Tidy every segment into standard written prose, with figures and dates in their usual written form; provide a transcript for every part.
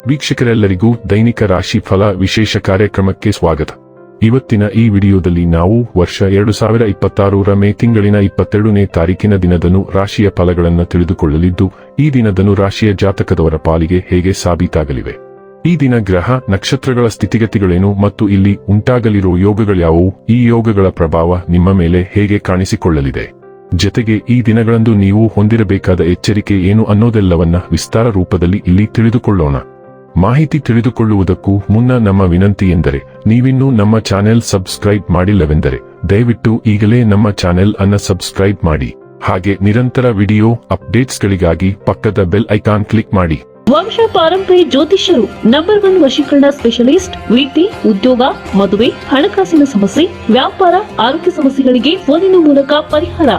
ವೀಕ್ಷಕರೆಲ್ಲರಿಗೂ ದೈನಿಕ ರಾಶಿ ಫಲ ವಿಶೇಷ ಕಾರ್ಯಕ್ರಮಕ್ಕೆ ಸ್ವಾಗತ. ಇವತ್ತಿನ ಈ ವಿಡಿಯೋದಲ್ಲಿ ನಾವು ವರ್ಷ 2026ರ ಮೇ ತಿಂಗಳಿನ 22ನೇ ತಾರೀಕಿನ ದಿನದನು ರಾಶಿಯ ಫಲಗಳನ್ನು ತಿಳಿದುಕೊಳ್ಳಲಿದ್ದು, ಈ ದಿನದನು ರಾಶಿಯ ಜಾತಕದವರ ಪಾಲಿಗೆ ಹೇಗೆ ಸಾಬೀತಾಗಲಿವೆ, ಈ ದಿನ ಗ್ರಹ ನಕ್ಷತ್ರಗಳ ಸ್ಥಿತಿಗತಿಗಳೇನು ಮತ್ತು ಇಲ್ಲಿ ಉಂಟಾಗಲಿರುವ ಯೋಗಗಳ್ಯಾವುವು, ಈ ಯೋಗಗಳ ಪ್ರಭಾವ ನಿಮ್ಮ ಮೇಲೆ ಹೇಗೆ ಕಾಣಿಸಿಕೊಳ್ಳಲಿದೆ, ಜತೆಗೆ ಈ ದಿನಗಳಂದು ನೀವು ಹೊಂದಿರಬೇಕಾದ ಎಚ್ಚರಿಕೆ ಏನು ಅನ್ನೋದೆಲ್ಲವನ್ನ ವಿಸ್ತಾರ ರೂಪದಲ್ಲಿ ಇಲ್ಲಿ ತಿಳಿದುಕೊಳ್ಳೋಣ. ಮಾಹಿತಿ ತಿಳಿದುಕೊಳ್ಳುವುದಕ್ಕೂ ಮುನ್ನ ನಮ್ಮ ವಿನಂತಿ ಎಂದರೆ, ನೀವಿನ್ನೂ ನಮ್ಮ ಚಾನೆಲ್ ಸಬ್ಸ್ಕ್ರೈಬ್ ಮಾಡಿಲ್ಲವೆಂದರೆ ದಯವಿಟ್ಟು ಈಗಲೇ ನಮ್ಮ ಚಾನೆಲ್ ಅನ್ನು ಸಬ್ಸ್ಕ್ರೈಬ್ ಮಾಡಿ. ಹಾಗೆ ನಿರಂತರ ವಿಡಿಯೋ ಅಪ್ಡೇಟ್ಸ್ಗಳಿಗಾಗಿ ಪಕ್ಕದ ಬೆಲ್ ಐಕಾನ್ ಕ್ಲಿಕ್ ಮಾಡಿ. ವಂಶ ಪಾರಂಪರ್ಯ ಜ್ಯೋತಿಷ್ಯರು ನಂಬರ್ 1 ವಶೀಕರಣ ಸ್ಪೆಷಲಿಸ್ಟ್. ವೃತ್ತಿ, ಉದ್ಯೋಗ, ಮದುವೆ, ಹಣಕಾಸಿನ ಸಮಸ್ಯೆ, ವ್ಯಾಪಾರ, ಆರೋಗ್ಯ ಸಮಸ್ಯೆಗಳಿಗೆ ಫೋನಿನ ಮೂಲಕ ಪರಿಹಾರ.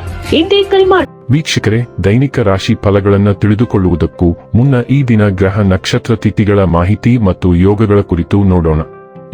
ಇಂದೇ ಕರೆ ಮಾಡಿ. ವೀಕ್ಷಕರೇ, ದೈನಿಕ ರಾಶಿ ಫಲಗಳನ್ನು ತಿಳಿದುಕೊಳ್ಳುವುದಕ್ಕೂ ಮುನ್ನ ಈ ದಿನ ಗ್ರಹ ನಕ್ಷತ್ರ ತಿಥಿಗಳ ಮಾಹಿತಿ ಮತ್ತು ಯೋಗಗಳ ಕುರಿತು ನೋಡೋಣ.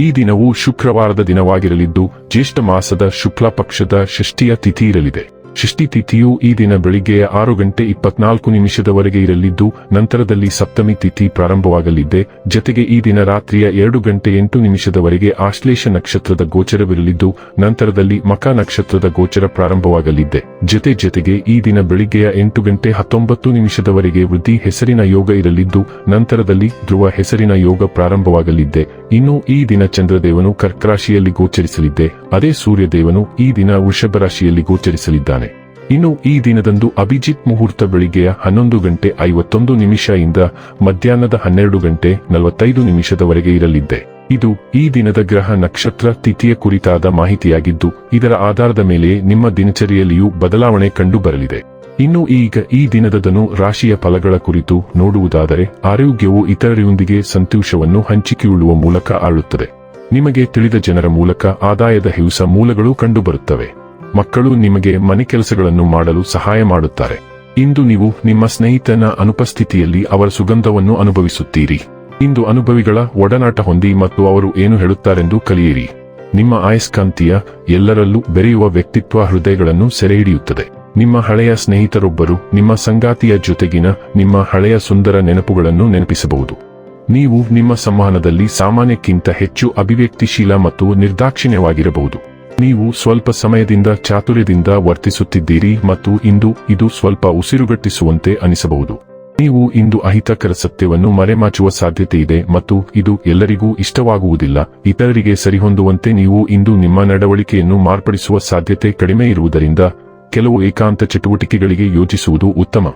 ಈ ದಿನವು ಶುಕ್ರವಾರದ ದಿನವಾಗಿರಲಿದ್ದು, ಜ್ಯೇಷ್ಠ ಮಾಸದ ಶುಕ್ಲ ಪಕ್ಷದ ಷಷ್ಠಿಯ ತಿಥಿ ಇರಲಿದೆ. ಷಷ್ಠಿ ತಿಥಿಯು ಈ ದಿನ ಬೆಳಿಗ್ಗೆಯ 6:24 ಇರಲಿದ್ದು, ನಂತರದಲ್ಲಿ ಸಪ್ತಮಿ ತಿಥಿ ಪ್ರಾರಂಭವಾಗಲಿದೆ. ಜತೆಗೆ ಈ ದಿನ ರಾತ್ರಿಯ 2:08 ಆಶ್ಲೇಷ ನಕ್ಷತ್ರದ ಗೋಚರವಿರಲಿದ್ದು, ನಂತರದಲ್ಲಿ ಮಖ ನಕ್ಷತ್ರದ ಗೋಚರ ಪ್ರಾರಂಭವಾಗಲಿದೆ. ಜತೆಗೆ ಈ ದಿನ ಬೆಳಿಗ್ಗೆಯ 8:19 ವೃದ್ಧಿ ಹೆಸರಿನ ಯೋಗ ಇರಲಿದ್ದು, ನಂತರದಲ್ಲಿ ಧ್ರುವ ಹೆಸರಿನ ಯೋಗ ಪ್ರಾರಂಭವಾಗಲಿದೆ. ಇನ್ನು ಈ ದಿನ ಚಂದ್ರದೇವನು ಕರ್ಕರಾಶಿಯಲ್ಲಿ ಗೋಚರಿಸಲಿದೆ. ಅದೇ ಸೂರ್ಯದೇವನು ಈ ದಿನ ವೃಷಭ ರಾಶಿಯಲ್ಲಿ ಗೋಚರಿಸಲಿದ್ದಾನೆ. ಇನ್ನು ಈ ದಿನದಂದು ಅಭಿಜಿತ್ ಮುಹೂರ್ತ ಬೆಳಿಗ್ಗೆಯ 11:51 ಇಂದ ಮಧ್ಯಾಹ್ನದ 12:45 ಇರಲಿದೆ. ಇದು ಈ ದಿನದ ಗ್ರಹ ನಕ್ಷತ್ರ ತಿಥಿಯ ಕುರಿತಾದ ಮಾಹಿತಿಯಾಗಿದ್ದು, ಇದರ ಆಧಾರದ ಮೇಲೆ ನಿಮ್ಮ ದಿನಚರಿಯಲ್ಲಿಯೂ ಬದಲಾವಣೆ ಕಂಡು ಬರಲಿದೆ. ಇನ್ನು ಈಗ ಈ ದಿನದನು ರಾಶಿಯ ಫಲಗಳ ಕುರಿತು ನೋಡುವುದಾದರೆ, ಆರೋಗ್ಯವು ಇತರರೊಂದಿಗೆ ಸಂತೋಷವನ್ನು ಹಂಚಿಕೊಳ್ಳುವ ಮೂಲಕ ಆಳುತ್ತದೆ. ನಿಮಗೆ ತಿಳಿದ ಜನರ ಮೂಲಕ ಆದಾಯದ ಹೊಸ ಮೂಲಗಳು ಕಂಡುಬರುತ್ತವೆ. ಮಕ್ಕಳು ನಿಮಗೆ ಮನೆ ಕೆಲಸಗಳನ್ನು ಮಾಡಲು ಸಹಾಯ ಮಾಡುತ್ತಾರೆ. ಇಂದು ನೀವು ನಿಮ್ಮ ಸ್ನೇಹಿತನ ಅನುಪಸ್ಥಿತಿಯಲ್ಲಿ ಅವರ ಸುಗಂಧವನ್ನು ಅನುಭವಿಸುತ್ತೀರಿ. ಇಂದು ಅನುಭವಿಗಳ ಒಡನಾಟ ಹೊಂದಿ ಮತ್ತು ಅವರು ಏನು ಹೇಳುತ್ತಾರೆಂದು ಕಲಿಯಿರಿ. ನಿಮ್ಮ ಆಯಸ್ಕಾಂತೀಯ ಎಲ್ಲರಲ್ಲೂ ಬೆರೆಯುವ ವ್ಯಕ್ತಿತ್ವ ಹೃದಯಗಳನ್ನು ಸೆರೆಹಿಡಿಯುತ್ತದೆ. ನಿಮ್ಮ ಹಳೆಯ ಸ್ನೇಹಿತರೊಬ್ಬರು ನಿಮ್ಮ ಸಂಗಾತಿಯ ಜೊತೆಗಿನ ನಿಮ್ಮ ಹಳೆಯ ಸುಂದರ ನೆನಪುಗಳನ್ನು ನೆನಪಿಸಬಹುದು. ನೀವು ನಿಮ್ಮ ಸಂವಹನದಲ್ಲಿ ಸಾಮಾನ್ಯಕ್ಕಿಂತ ಹೆಚ್ಚು ಅಭಿವ್ಯಕ್ತಿಶೀಲ ಮತ್ತು ನಿರ್ದಾಕ್ಷಿಣ್ಯವಾಗಿರಬಹುದು. ನೀವು ಸ್ವಲ್ಪ ಸಮಯದಿಂದ ಚಾತುರ್ಯದಿಂದ ವರ್ತಿಸುತ್ತಿದ್ದೀರಿ ಮತ್ತು ಇಂದು ಇದು ಸ್ವಲ್ಪ ಉಸಿರುಗಟ್ಟಿಸುವಂತೆ ಅನಿಸಬಹುದು. ನೀವು ಇಂದು ಅಹಿತಕರ ಸತ್ಯವನ್ನು ಮರೆಮಾಚುವ ಸಾಧ್ಯತೆ ಇದೆ ಮತ್ತು ಇದು ಎಲ್ಲರಿಗೂ ಇಷ್ಟವಾಗುವುದಿಲ್ಲ. ಇತರರಿಗೆ ಸರಿಹೊಂದುವಂತೆ ನೀವು ಇಂದು ನಿಮ್ಮ ನಡವಳಿಕೆಯನ್ನು ಮಾರ್ಪಡಿಸುವ ಸಾಧ್ಯತೆ ಕಡಿಮೆ ಇರುವುದರಿಂದ ಕೆಲವು ಏಕಾಂತ ಚಟುವಟಿಕೆಗಳಿಗೆ ಯೋಜಿಸುವುದು ಉತ್ತಮ.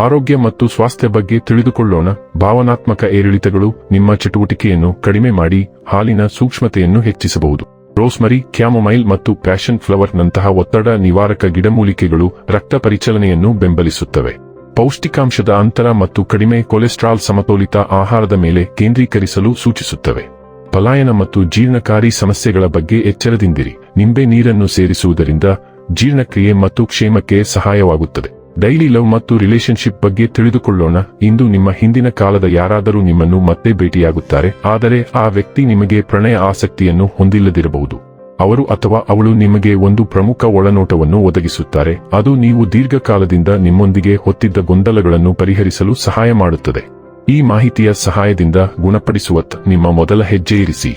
ಆರೋಗ್ಯ ಮತ್ತು ಸ್ವಾಸ್ಥ್ಯ ಬಗ್ಗೆ ತಿಳಿದುಕೊಳ್ಳೋಣ. ಭಾವನಾತ್ಮಕ ಏರಿಳಿತಗಳು ನಿಮ್ಮ ಚಟುವಟಿಕೆಯನ್ನು ಕಡಿಮೆ ಮಾಡಿ ಹಾಲಿನ ಸೂಕ್ಷ್ಮತೆಯನ್ನು ಹೆಚ್ಚಿಸಬಹುದು. ರೋಸ್ಮರಿ, ಕ್ಯಾಮೊಮೈಲ್ ಮತ್ತು ಪ್ಯಾಷನ್ ಫ್ಲವರ್ ನಂತಹ ಒತ್ತಡ ನಿವಾರಕ ಗಿಡಮೂಲಿಕೆಗಳು ರಕ್ತ ಪರಿಚಲನೆಯನ್ನು ಬೆಂಬಲಿಸುತ್ತವೆ. ಪೌಷ್ಟಿಕಾಂಶದ ಅಂತರ ಮತ್ತು ಕಡಿಮೆ ಕೊಲೆಸ್ಟ್ರಾಲ್ ಸಮತೋಲಿತ ಆಹಾರದ ಮೇಲೆ ಕೇಂದ್ರೀಕರಿಸಲು ಸೂಚಿಸುತ್ತವೆ. ಪಲಾಯನ ಮತ್ತು ಜೀರ್ಣಕಾರಿ ಸಮಸ್ಯೆಗಳ ಬಗ್ಗೆ ಎಚ್ಚರದಿಂದಿರಿ. ನಿಂಬೆ ನೀರನ್ನು ಸೇರಿಸುವುದರಿಂದ ಜೀರ್ಣಕ್ರಿಯೆ ಮತ್ತು ಕ್ಷೇಮಕ್ಕೆ ಸಹಾಯವಾಗುತ್ತದೆ. ಡೈಲಿ ಲವ್ ಮತ್ತು ರಿಲೇಶನ್ಶಿಪ್ ಬಗ್ಗೆ ತಿಳಿದುಕೊಳ್ಳೋಣ. ಇಂದು ನಿಮ್ಮ ಹಿಂದಿನ ಕಾಲದ ಯಾರಾದರೂ ನಿಮ್ಮನ್ನು ಮತ್ತೆ ಭೇಟಿಯಾಗುತ್ತಾರೆ, ಆದರೆ ಆ ವ್ಯಕ್ತಿ ನಿಮಗೆ ಪ್ರಣಯ ಆಸಕ್ತಿಯನ್ನು ಹೊಂದಿಲ್ಲದಿರಬಹುದು. ಅವರು ಅಥವಾ ಅವಳು ನಿಮಗೆ ಒಂದು ಪ್ರಮುಖ ಒಳನೋಟವನ್ನು ಒದಗಿಸುತ್ತಾರೆ. ಅದು ನೀವು ದೀರ್ಘಕಾಲದಿಂದ ನಿಮ್ಮೊಂದಿಗೆ ಹೊತ್ತಿದ್ದ ಗೊಂದಲಗಳನ್ನು ಪರಿಹರಿಸಲು ಸಹಾಯ ಮಾಡುತ್ತದೆ. ಈ ಮಾಹಿತಿಯ ಸಹಾಯದಿಂದ ಗುಣಪಡಿಸುವತ್ತ ನಿಮ್ಮ ಮೊದಲ ಹೆಜ್ಜೆ ಇರಿಸಿ.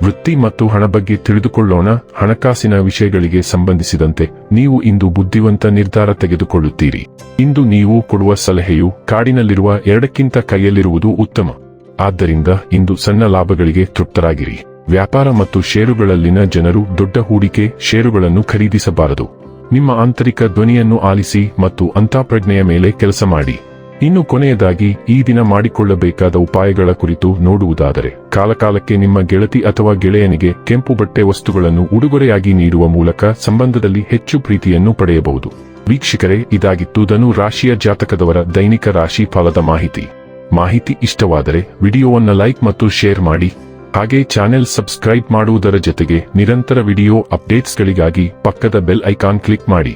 ವೃತ್ತಿ ಮತ್ತು ಹಣ ಬಗ್ಗೆ ತಿಳಿದುಕೊಳ್ಳೋಣ. ಹಣಕಾಸಿನ ವಿಷಯಗಳಿಗೆ ಸಂಬಂಧಿಸಿದಂತೆ ನೀವು ಇಂದು ಬುದ್ಧಿವಂತ ನಿರ್ಧಾರ ತೆಗೆದುಕೊಳ್ಳುತ್ತೀರಿ. ಇಂದು ನೀವು ಕೊಡುವ ಸಲಹೆಯು ಕಾಡಿನಲ್ಲಿರುವ ಎರಡಕ್ಕಿಂತ ಕೈಯಲ್ಲಿರುವುದು ಉತ್ತಮ. ಆದ್ದರಿಂದ ಇಂದು ಸಣ್ಣ ಲಾಭಗಳಿಗೆ ತೃಪ್ತರಾಗಿರಿ. ವ್ಯಾಪಾರ ಮತ್ತು ಷೇರುಗಳಲ್ಲಿನ ಜನರು ದೊಡ್ಡ ಹೂಡಿಕೆ ಷೇರುಗಳನ್ನು ಖರೀದಿಸಬಾರದು. ನಿಮ್ಮ ಆಂತರಿಕ ಧ್ವನಿಯನ್ನು ಆಲಿಸಿ ಮತ್ತು ಅಂತಃಪ್ರಜ್ಞೆಯ ಮೇಲೆ ಕೆಲಸ ಮಾಡಿ. ಇನ್ನು ಕೊನೆಯದಾಗಿ ಈ ದಿನ ಮಾಡಿಕೊಳ್ಳಬೇಕಾದ ಉಪಾಯಗಳ ಕುರಿತು ನೋಡುವುದಾದರೆ, ಕಾಲಕಾಲಕ್ಕೆ ನಿಮ್ಮ ಗೆಳತಿ ಅಥವಾ ಗೆಳೆಯನಿಗೆ ಕೆಂಪು ಬಟ್ಟೆ ವಸ್ತುಗಳನ್ನು ಉಡುಗೊರೆಯಾಗಿ ನೀಡುವ ಮೂಲಕ ಸಂಬಂಧದಲ್ಲಿ ಹೆಚ್ಚು ಪ್ರೀತಿಯನ್ನು ಪಡೆಯಬಹುದು. ವೀಕ್ಷಕರೇ, ಇದಾಗಿತ್ತು ಧನು ರಾಶಿಯ ಜಾತಕದವರ ದೈನಿಕ ರಾಶಿ ಫಲದ ಮಾಹಿತಿ ಇಷ್ಟವಾದರೆ ವಿಡಿಯೋವನ್ನು ಲೈಕ್ ಮತ್ತು ಶೇರ್ ಮಾಡಿ. ಹಾಗೆ ಚಾನೆಲ್ ಸಬ್ಸ್ಕ್ರೈಬ್ ಮಾಡುವುದರ ಜೊತೆಗೆ ನಿರಂತರ ವಿಡಿಯೋ ಅಪ್ಡೇಟ್ಸ್ಗಳಿಗಾಗಿ ಪಕ್ಕದ ಬೆಲ್ ಐಕಾನ್ ಕ್ಲಿಕ್ ಮಾಡಿ.